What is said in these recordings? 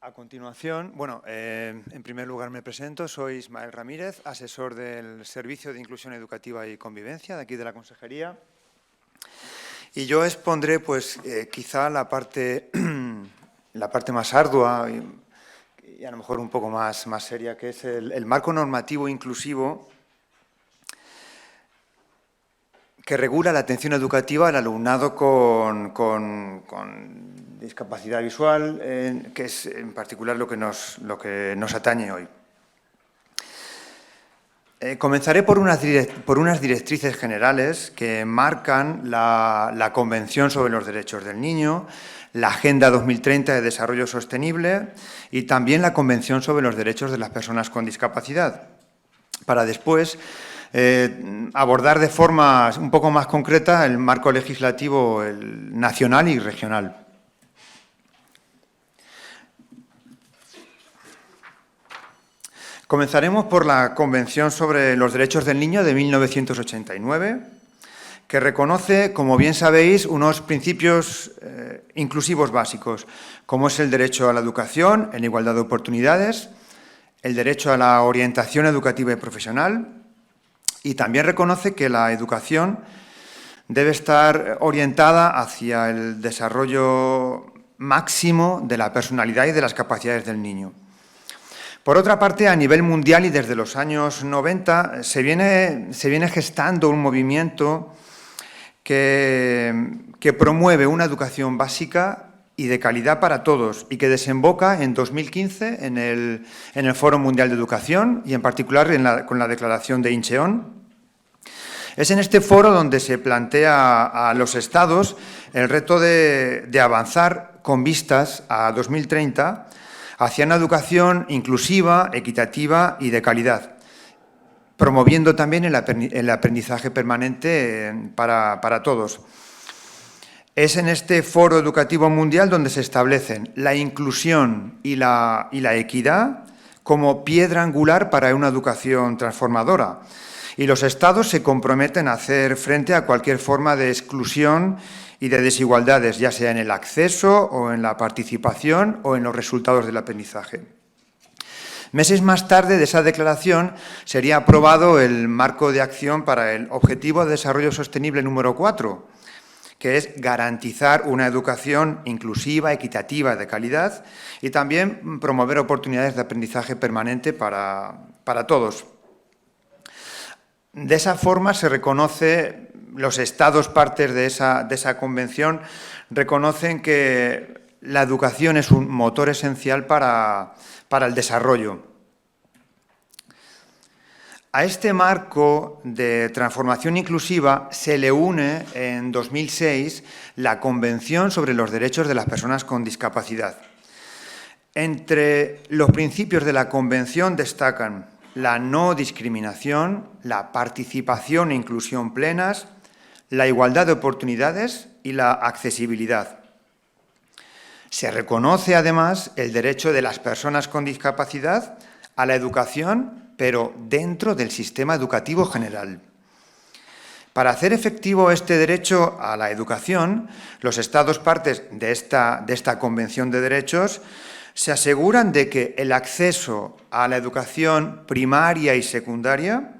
A continuación, en primer lugar me presento, soy Ismael Ramírez, asesor del Servicio de Inclusión Educativa y Convivencia, de aquí de la Consejería. Y yo expondré, quizá la parte más ardua y a lo mejor un poco más seria, que es el marco normativo inclusivo que regula la atención educativa al alumnado con discapacidad visual, que es en particular lo que nos atañe hoy. Comenzaré por unas directrices generales que marcan la Convención sobre los Derechos del Niño, la Agenda 2030 de Desarrollo Sostenible y también la Convención sobre los Derechos de las Personas con Discapacidad, para después abordar de forma un poco más concreta el marco legislativo nacional y regional. Comenzaremos por la Convención sobre los Derechos del Niño de 1989, que reconoce, como bien sabéis, unos principios inclusivos básicos, como es el derecho a la educación en igualdad de oportunidades, el derecho a la orientación educativa y profesional, y también reconoce que la educación debe estar orientada hacia el desarrollo máximo de la personalidad y de las capacidades del niño. Por otra parte, a nivel mundial y desde los años 90 se viene gestando un movimiento que promueve una educación básica y de calidad para todos y que desemboca en 2015 en el Foro Mundial de Educación y en particular con la declaración de Incheon. Es en este foro donde se plantea a los Estados el reto de avanzar con vistas a 2030 hacia una educación inclusiva, equitativa y de calidad, promoviendo también el aprendizaje permanente para todos. Es en este foro educativo mundial donde se establecen la inclusión y la equidad como piedra angular para una educación transformadora. Y los Estados se comprometen a hacer frente a cualquier forma de exclusión y de desigualdades, ya sea en el acceso o en la participación o en los resultados del aprendizaje. Meses más tarde de esa declaración sería aprobado el marco de acción para el Objetivo de Desarrollo Sostenible número 4, que es garantizar una educación inclusiva, equitativa, de calidad y también promover oportunidades de aprendizaje permanente para todos. De esa forma se reconoce, los Estados partes de esa convención reconocen que la educación es un motor esencial para el desarrollo. A este marco de transformación inclusiva se le une en 2006 la Convención sobre los Derechos de las Personas con Discapacidad. Entre los principios de la Convención destacan la no discriminación, la participación e inclusión plenas, la igualdad de oportunidades y la accesibilidad. Se reconoce, además, el derecho de las personas con discapacidad a la educación, pero dentro del sistema educativo general. Para hacer efectivo este derecho a la educación, los Estados partes de esta Convención de Derechos se aseguran de que el acceso a la educación primaria y secundaria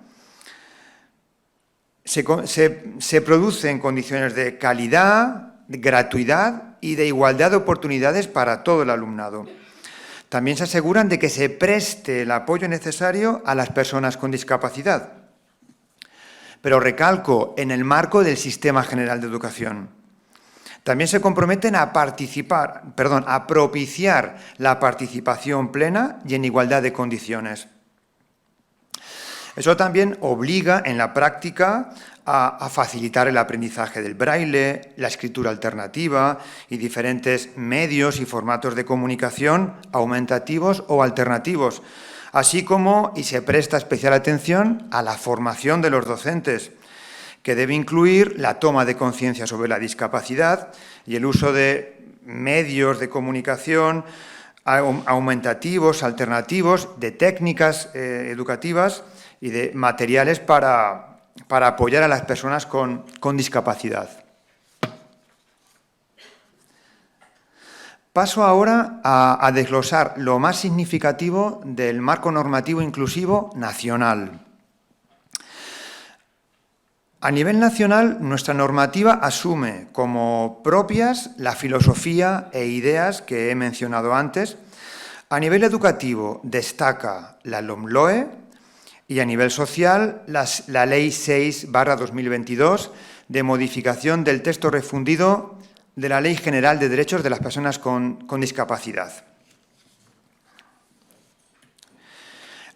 se produce en condiciones de calidad, de gratuidad y de igualdad de oportunidades para todo el alumnado. También se aseguran de que se preste el apoyo necesario a las personas con discapacidad. Pero recalco, en el marco del Sistema General de Educación. También se comprometen a propiciar la participación plena y en igualdad de condiciones. Eso también obliga en la práctica a facilitar el aprendizaje del braille, la escritura alternativa y diferentes medios y formatos de comunicación aumentativos o alternativos, así como se presta especial atención a la formación de los docentes, que debe incluir la toma de conciencia sobre la discapacidad y el uso de medios de comunicación aumentativos, alternativos, de técnicas educativas y de materiales para apoyar a las personas con discapacidad. Paso ahora a desglosar lo más significativo del marco normativo inclusivo nacional. A nivel nacional, nuestra normativa asume como propias la filosofía e ideas que he mencionado antes. A nivel educativo destaca la LOMLOE y a nivel social la Ley 6/2022 de modificación del texto refundido de la Ley General de Derechos de las Personas con Discapacidad.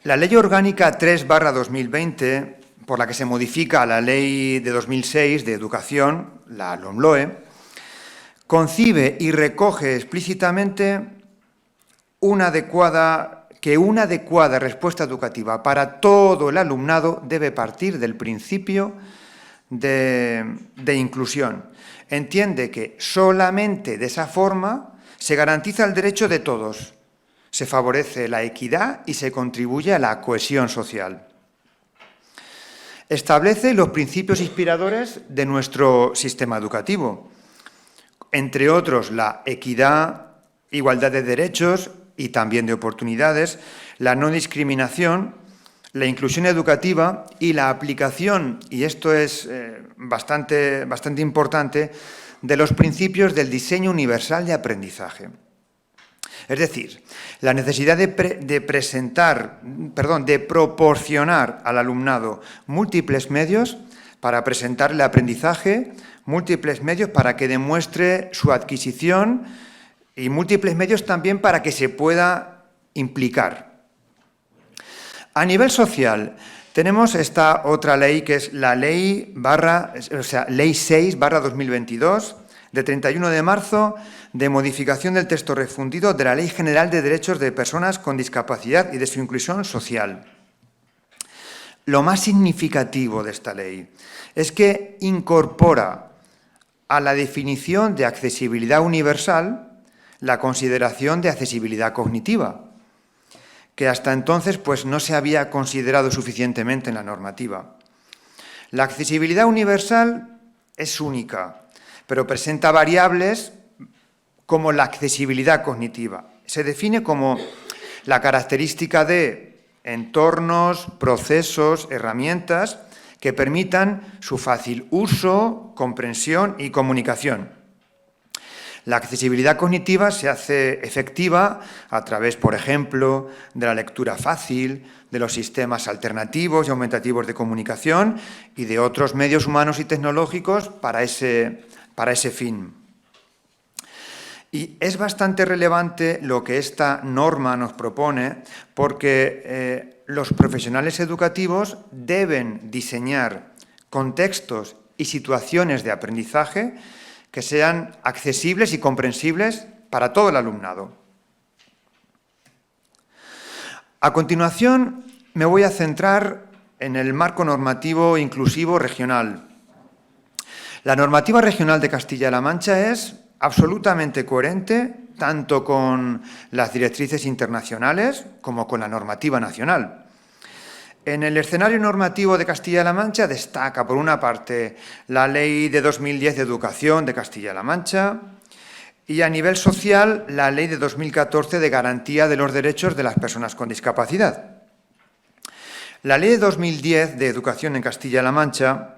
La Ley Orgánica 3/2020, por la que se modifica la Ley de 2006 de Educación, la LOMLOE, concibe y recoge explícitamente una adecuada respuesta educativa para todo el alumnado debe partir del principio de inclusión. Entiende que solamente de esa forma se garantiza el derecho de todos, se favorece la equidad y se contribuye a la cohesión social. Establece los principios inspiradores de nuestro sistema educativo, entre otros la equidad, igualdad de derechos y también de oportunidades, la no discriminación, la inclusión educativa y la aplicación, y esto es bastante importante, de los principios del diseño universal de aprendizaje. Es decir, la necesidad de proporcionar al alumnado múltiples medios para presentar el aprendizaje, múltiples medios para que demuestre su adquisición y múltiples medios también para que se pueda implicar. A nivel social, tenemos esta otra ley que es la Ley 6/2022, de 31 de marzo, de modificación del texto refundido de la Ley General de Derechos de Personas con Discapacidad y de su inclusión social. Lo más significativo de esta ley es que incorpora a la definición de accesibilidad universal la consideración de accesibilidad cognitiva, que hasta entonces pues, no se había considerado suficientemente en la normativa. La accesibilidad universal es única, pero presenta variables como la accesibilidad cognitiva. Se define como la característica de entornos, procesos, herramientas que permitan su fácil uso, comprensión y comunicación. La accesibilidad cognitiva se hace efectiva a través, por ejemplo, de la lectura fácil, de los sistemas alternativos y aumentativos de comunicación y de otros medios humanos y tecnológicos para ese fin. Y es bastante relevante lo que esta norma nos propone porque los profesionales educativos deben diseñar contextos y situaciones de aprendizaje que sean accesibles y comprensibles para todo el alumnado. A continuación, me voy a centrar en el marco normativo inclusivo regional. La normativa regional de Castilla-La Mancha es absolutamente coherente tanto con las directrices internacionales como con la normativa nacional. En el escenario normativo de Castilla-La Mancha destaca, por una parte, la Ley de 2010 de Educación de Castilla-La Mancha y, a nivel social, la Ley de 2014 de Garantía de los Derechos de las Personas con Discapacidad. La Ley de 2010 de Educación en Castilla-La Mancha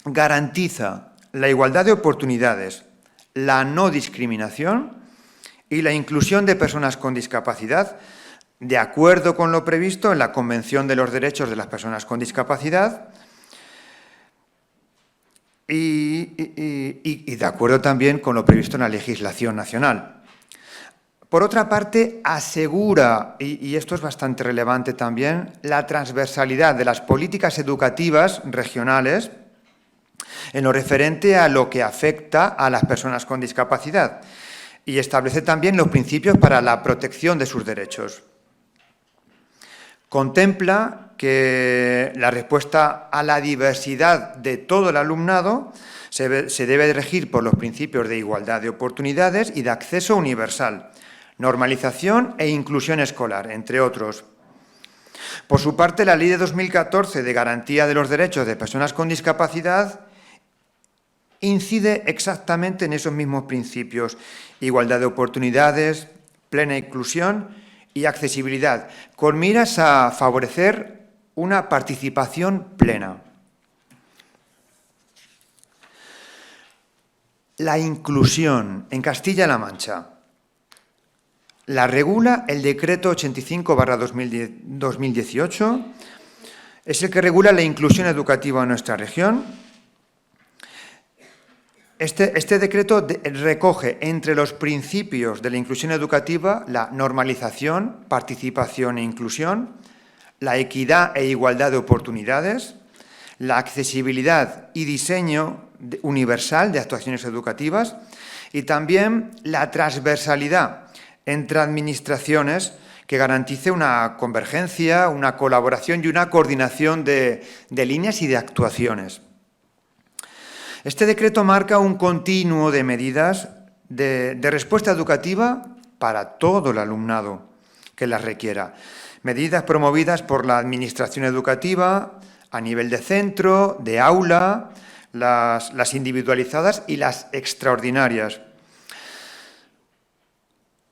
garantiza la igualdad de oportunidades, la no discriminación y la inclusión de personas con discapacidad, de acuerdo con lo previsto en la Convención de los Derechos de las Personas con Discapacidad y de acuerdo también con lo previsto en la legislación nacional. Por otra parte, asegura, y esto es bastante relevante también, la transversalidad de las políticas educativas regionales en lo referente a lo que afecta a las personas con discapacidad y establece también los principios para la protección de sus derechos. Contempla que la respuesta a la diversidad de todo el alumnado se debe regir por los principios de igualdad de oportunidades y de acceso universal, normalización e inclusión escolar, entre otros. Por su parte, la Ley de 2014 de Garantía de los Derechos de Personas con Discapacidad incide exactamente en esos mismos principios: igualdad de oportunidades, plena inclusión y accesibilidad, con miras a favorecer una participación plena. La inclusión en Castilla-La Mancha la regula el Decreto 85/2018, es el que regula la inclusión educativa en nuestra región. Este decreto recoge entre los principios de la inclusión educativa la normalización, participación e inclusión, la equidad e igualdad de oportunidades, la accesibilidad y diseño universal de actuaciones educativas y también la transversalidad entre administraciones que garantice una convergencia, una colaboración y una coordinación de líneas y de actuaciones. Este decreto marca un continuo de medidas de respuesta educativa para todo el alumnado que las requiera. Medidas promovidas por la Administración educativa a nivel de centro, de aula, las individualizadas y las extraordinarias.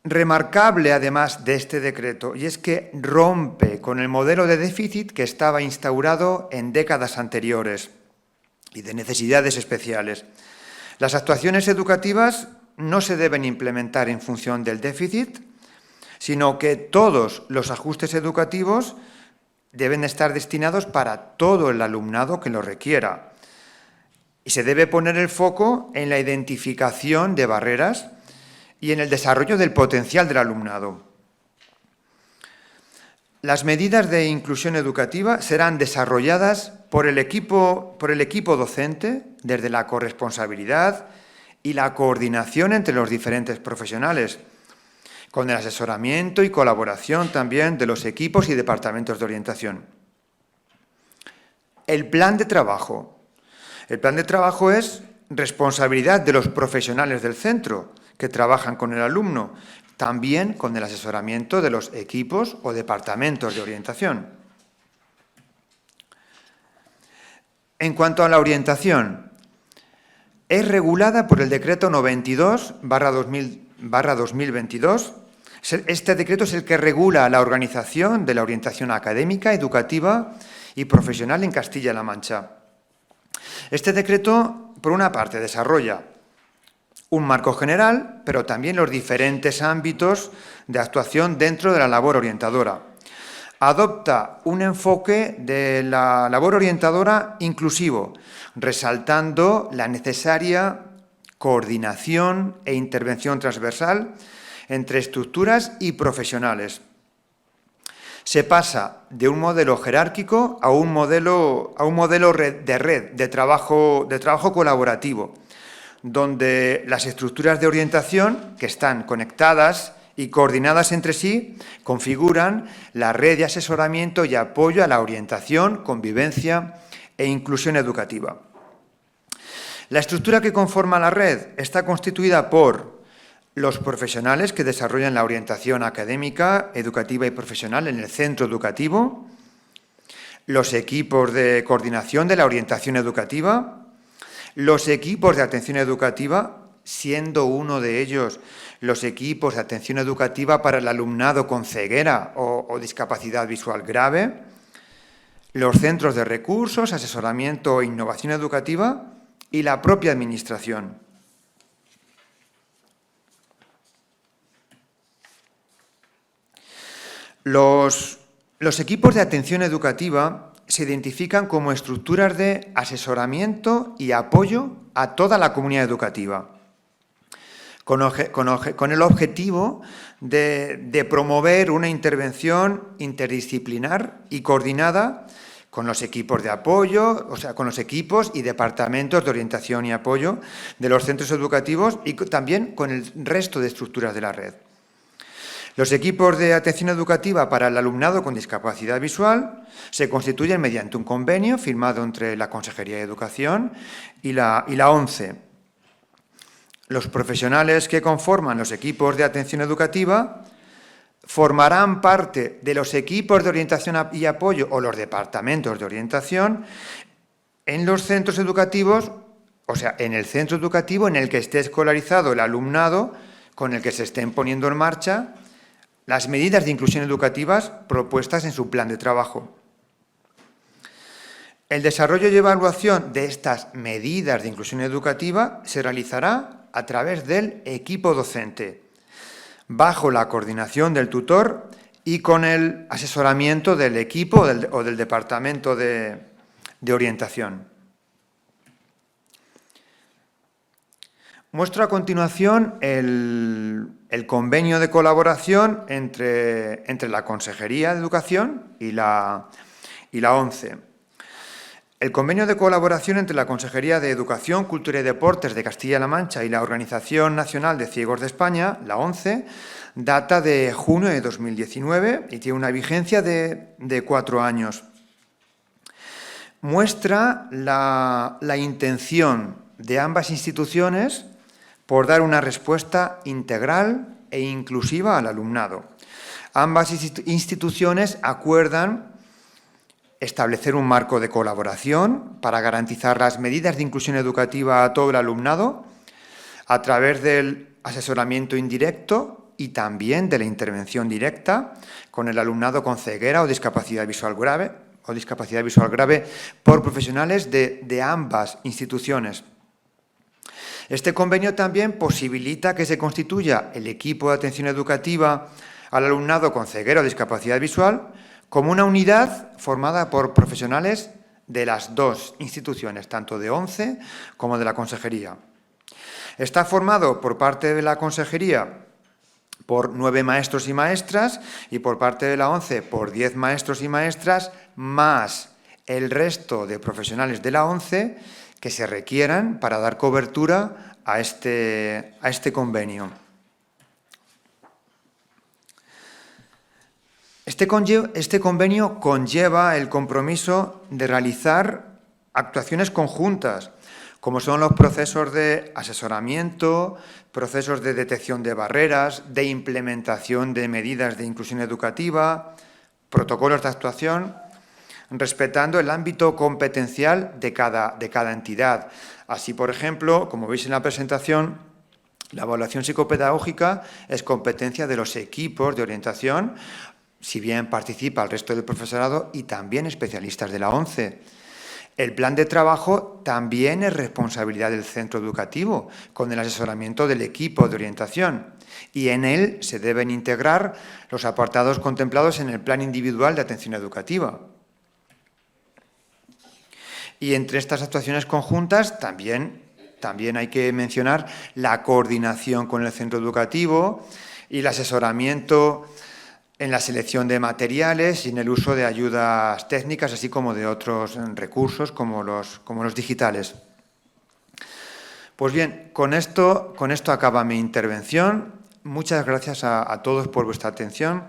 Remarcable, además, de este decreto, y es que rompe con el modelo de déficit que estaba instaurado en décadas anteriores y de necesidades especiales. Las actuaciones educativas no se deben implementar en función del déficit, sino que todos los ajustes educativos deben estar destinados para todo el alumnado que lo requiera. Y se debe poner el foco en la identificación de barreras y en el desarrollo del potencial del alumnado. Las medidas de inclusión educativa serán desarrolladas por el equipo docente desde la corresponsabilidad y la coordinación entre los diferentes profesionales, con el asesoramiento y colaboración también de los equipos y departamentos de orientación. El plan de trabajo. El plan de trabajo es responsabilidad de los profesionales del centro que trabajan con el alumno, también con el asesoramiento de los equipos o departamentos de orientación. En cuanto a la orientación, es regulada por el Decreto 92/2022. Este decreto es el que regula la organización de la orientación académica, educativa y profesional en Castilla-La Mancha. Este decreto, por una parte, desarrolla un marco general, pero también los diferentes ámbitos de actuación dentro de la labor orientadora. Adopta un enfoque de la labor orientadora inclusivo, resaltando la necesaria coordinación e intervención transversal entre estructuras y profesionales. Se pasa de un modelo jerárquico a un modelo de trabajo colaborativo, donde las estructuras de orientación, que están conectadas y coordinadas entre sí, configuran la red de asesoramiento y apoyo a la orientación, convivencia e inclusión educativa. La estructura que conforma la red está constituida por los profesionales que desarrollan la orientación académica, educativa y profesional en el centro educativo, los equipos de coordinación de la orientación educativa, los equipos de atención educativa, siendo uno de ellos los equipos de atención educativa para el alumnado con ceguera o discapacidad visual grave, los centros de recursos, asesoramiento e innovación educativa y la propia Administración. Los equipos de atención educativa se identifican como estructuras de asesoramiento y apoyo a toda la comunidad educativa, con el objetivo de promover una intervención interdisciplinar y coordinada con los equipos de apoyo, o sea, con los equipos y departamentos de orientación y apoyo de los centros educativos y también con el resto de estructuras de la red. Los equipos de atención educativa para el alumnado con discapacidad visual se constituyen mediante un convenio firmado entre la Consejería de Educación y la ONCE. Los profesionales que conforman los equipos de atención educativa formarán parte de los equipos de orientación y apoyo o los departamentos de orientación en los centros educativos o sea, en el centro educativo en el que esté escolarizado el alumnado con el que se estén poniendo en marcha las medidas de inclusión educativas propuestas en su plan de trabajo. El desarrollo y evaluación de estas medidas de inclusión educativa se realizará a través del equipo docente, bajo la coordinación del tutor y con el asesoramiento del equipo o del departamento de orientación. Muestro a continuación el convenio de colaboración entre la Consejería de Educación y la ONCE. El convenio de colaboración entre la Consejería de Educación, Cultura y Deportes de Castilla-La Mancha y la Organización Nacional de Ciegos de España, la ONCE, data de junio de 2019 y tiene una vigencia de 4 años. Muestra la intención de ambas instituciones por dar una respuesta integral e inclusiva al alumnado. Ambas instituciones acuerdan establecer un marco de colaboración para garantizar las medidas de inclusión educativa a todo el alumnado a través del asesoramiento indirecto y también de la intervención directa con el alumnado con ceguera o discapacidad visual grave por profesionales de ambas instituciones. Este convenio también posibilita que se constituya el equipo de atención educativa al alumnado con ceguera o discapacidad visual como una unidad formada por profesionales de las dos instituciones, tanto de ONCE como de la Consejería. Está formado por parte de la Consejería por 9 maestros y maestras y por parte de la ONCE por 10 maestros y maestras, más el resto de profesionales de la ONCE que se requieran para dar cobertura a este convenio. Este convenio conlleva el compromiso de realizar actuaciones conjuntas, como son los procesos de asesoramiento, procesos de detección de barreras, de implementación de medidas de inclusión educativa, protocolos de actuación, respetando el ámbito competencial de cada entidad. Así, por ejemplo, como veis en la presentación, la evaluación psicopedagógica es competencia de los equipos de orientación, si bien participa el resto del profesorado y también especialistas de la ONCE. El plan de trabajo también es responsabilidad del centro educativo, con el asesoramiento del equipo de orientación, y en él se deben integrar los apartados contemplados en el plan individual de atención educativa. Y entre estas actuaciones conjuntas también hay que mencionar la coordinación con el centro educativo y el asesoramiento en la selección de materiales y en el uso de ayudas técnicas, así como de otros recursos como los digitales. Pues bien, con esto acaba mi intervención. Muchas gracias a todos por vuestra atención